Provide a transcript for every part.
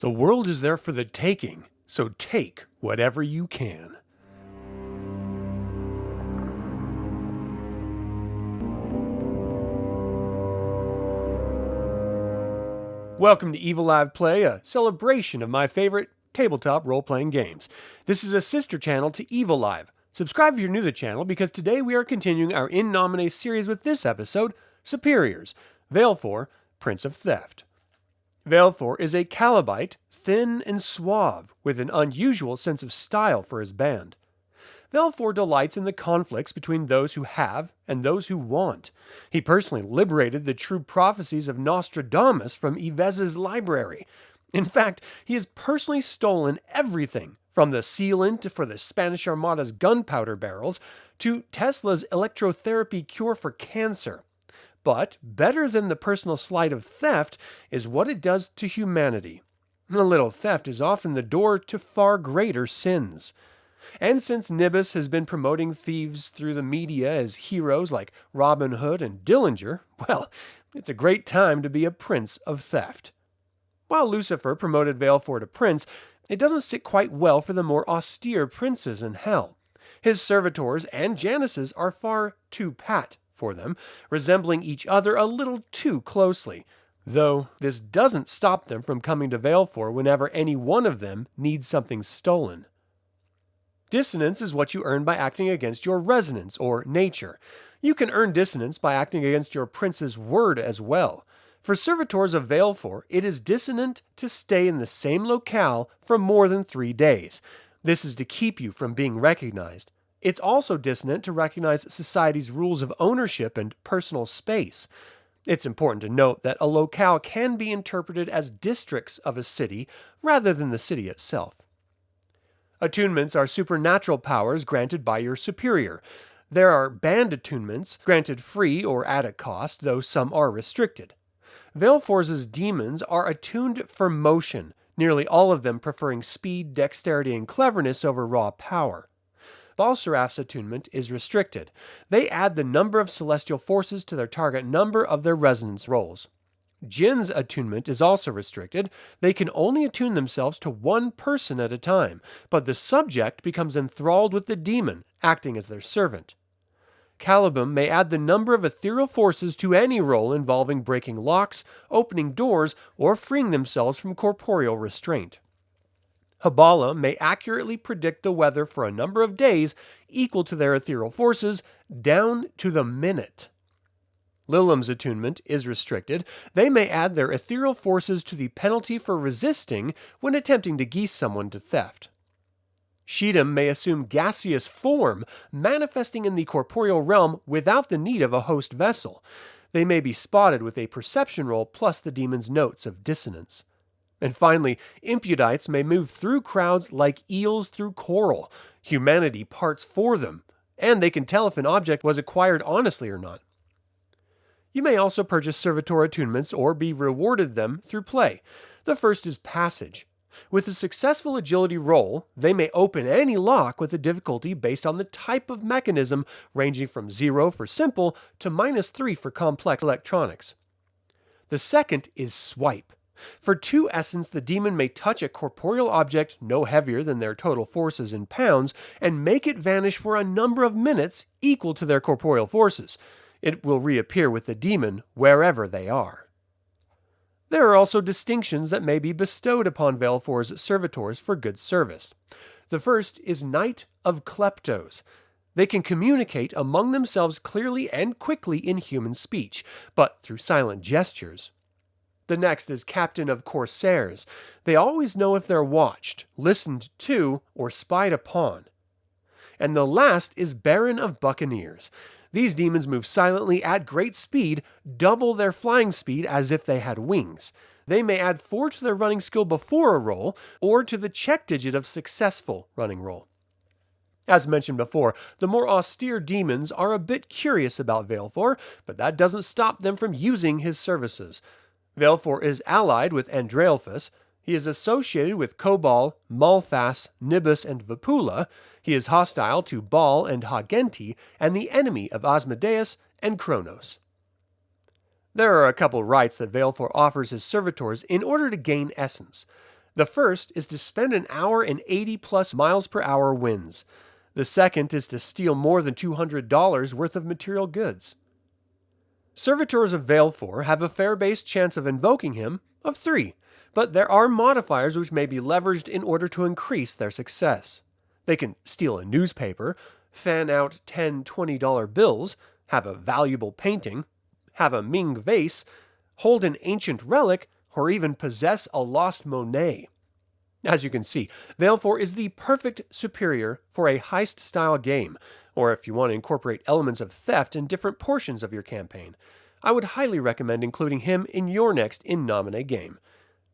The world is there for the taking, so take whatever you can. Welcome to Eviliv3, a celebration of my favorite tabletop role-playing games. This is a sister channel to Eviliv. Subscribe if you're new to the channel, because today we are continuing our In Nomine series with this episode, Superiors, Valefor, Prince of Theft. Valefor is a Calebite, thin and suave, with an unusual sense of style for his band. Valefor delights in the conflicts between those who have and those who want. He personally liberated the true prophecies of Nostradamus from Yves's library. In fact, he has personally stolen everything from the sealant for the Spanish Armada's gunpowder barrels to Tesla's electrotherapy cure for cancer. But better than the personal sleight of theft is what it does to humanity. A little theft is often the door to far greater sins. And since Nibus has been promoting thieves through the media as heroes like Robin Hood and Dillinger, well, it's a great time to be a prince of theft. While Lucifer promoted Valefor to prince, it doesn't sit quite well for the more austere princes in hell. His servitors and Januses are far too pat for them, resembling each other a little too closely, though this doesn't stop them from coming to Valefor whenever any one of them needs something stolen. Dissonance is what you earn by acting against your resonance, or nature. You can earn dissonance by acting against your prince's word as well. For servitors of Valefor, it is dissonant to stay in the same locale for more than 3 days. This is to keep you from being recognized. It's also dissonant to recognize society's rules of ownership and personal space. It's important to note that a locale can be interpreted as districts of a city rather than the city itself. Attunements are supernatural powers granted by your superior. There are band attunements, granted free or at a cost, though some are restricted. Valefor's demons are attuned for motion, nearly all of them preferring speed, dexterity, and cleverness over raw power. Balsarath's attunement is restricted. They add the number of celestial forces to their target number of their resonance rolls. Jinn's attunement is also restricted. They can only attune themselves to one person at a time, but the subject becomes enthralled with the demon, acting as their servant. Calibum may add the number of ethereal forces to any roll involving breaking locks, opening doors, or freeing themselves from corporeal restraint. Habala may accurately predict the weather for a number of days equal to their ethereal forces, down to the minute. Lilum's attunement is restricted. They may add their ethereal forces to the penalty for resisting when attempting to geese someone to theft. Sheedam may assume gaseous form, manifesting in the corporeal realm without the need of a host vessel. They may be spotted with a perception roll plus the demon's notes of dissonance. And finally, Impudites may move through crowds like eels through coral. Humanity parts for them, and they can tell if an object was acquired honestly or not. You may also purchase Servitor Attunements or be rewarded them through play. The first is Passage. With a successful agility roll, they may open any lock with a difficulty based on the type of mechanism, ranging from 0 for simple to -3 for complex electronics. The second is Swipe. For 2 essence, the demon may touch a corporeal object no heavier than their total forces in pounds and make it vanish for a number of minutes equal to their corporeal forces. It will reappear with the demon wherever they are. There are also distinctions that may be bestowed upon Valefor's servitors for good service. The first is Knight of Kleptos. They can communicate among themselves clearly and quickly in human speech, but through silent gestures. The next is Captain of Corsairs. They always know if they're watched, listened to, or spied upon. And the last is Baron of Buccaneers. These demons move silently at great speed, double their flying speed as if they had wings. They may add 4 to their running skill before a roll, or to the check digit of successful running roll. As mentioned before, the more austere demons are a bit curious about Valefor, but that doesn't stop them from using his services. Valefor is allied with Andraelphus. He is associated with Cobal, Malphas, Nibus, and Vapula. He is hostile to Baal and Hagenti, and the enemy of Asmodeus and Kronos. There are a couple rites that Valefor offers his servitors in order to gain essence. The first is to spend an hour in 80 plus miles per hour winds. The second is to steal more than $200 worth of material goods. Servitors of Valefor have a fair-based chance of invoking him of 3, but there are modifiers which may be leveraged in order to increase their success. They can steal a newspaper, fan out $10, $20 bills, have a valuable painting, have a Ming vase, hold an ancient relic, or even possess a lost Monet. As you can see, Valefor is the perfect superior for a heist-style game, or if you want to incorporate elements of theft in different portions of your campaign. I would highly recommend including him in your next In Nomine game.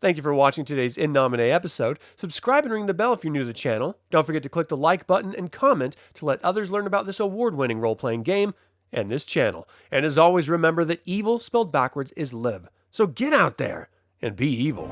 Thank you for watching today's In Nomine episode. Subscribe and ring the bell if you're new to the channel. Don't forget to click the like button and comment to let others learn about this award-winning role-playing game and this channel. And as always, remember that evil spelled backwards is live. So get out there and be evil.